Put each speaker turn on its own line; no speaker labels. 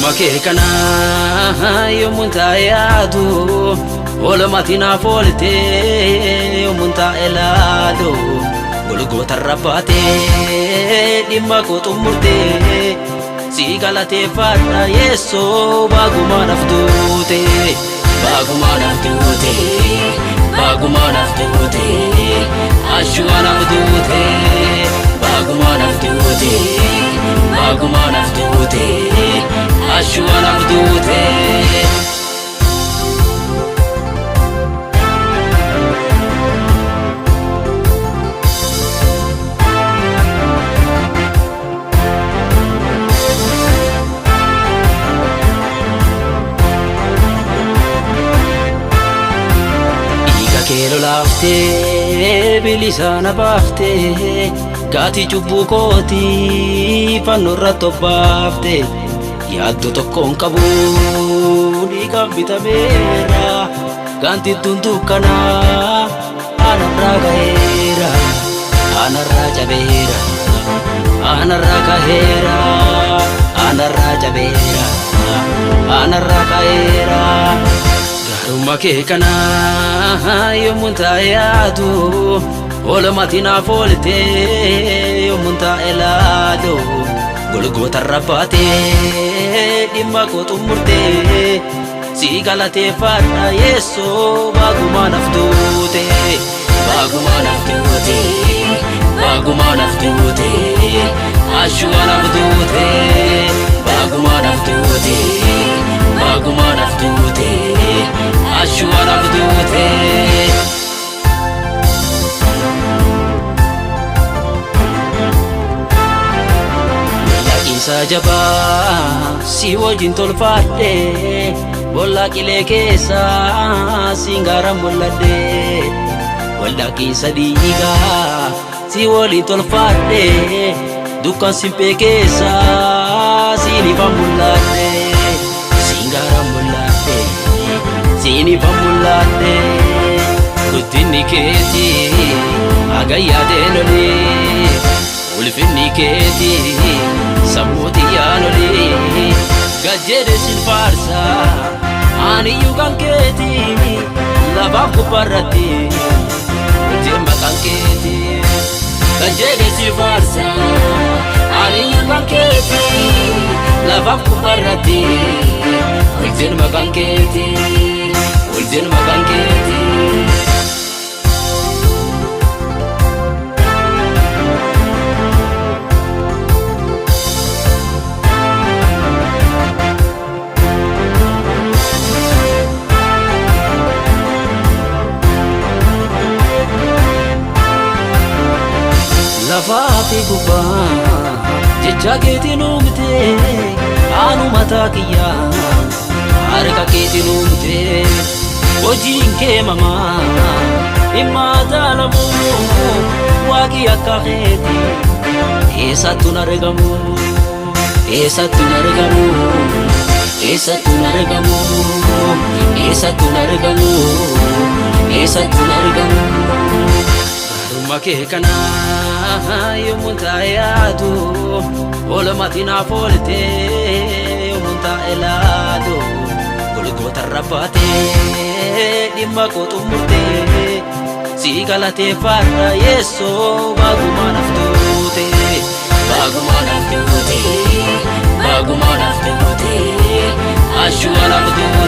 Make kana yomunta yaadu olmatina folte yomunta elado golgota rabate dimma ko tumurte sigalate fadda yeso baguma naftute ashwa naftute baguma naftute ashwa naftute Kelo lafte bilisana bafte gati chubbu koti panurra tobbafte yaaddo tokkon qabu diga bitamera ganti dundukana anarra gaera anarra jabera anarra gaera anarra jabera anarra gaera Make kana yomunta yaadu olmatina folte yomunta elado golgota rabate dimma ko tumurte sigalate fadda yeso baguma naftute ashwa naftute baguma naftute ashwa naftute Isa jaba si wajin tolfadde bolla kile kesa singara mulladde walla kisa diga si wali tolfadde dukkan simpe kesa sini famulladde singara mulladde sini famulladde kutini keti agayade loli ulfinni keti samuti yanoli gajere silfarsa ani yugan keti lava kuparati jemma kanketi gajere silfarsa ani yugan keti lava kuparati jemma kanketi jemma kanketi Lafati guba jecha keti numte anu mata kiya harka keti numte ojinke mama imma zalamu waqi akkheti esa tunargamu Make kana yomunta yaadu olmatina folte yomunta elado golgota rabate dimma ko tumurte sigalate fadda yeso baguma naftute ashwa naftute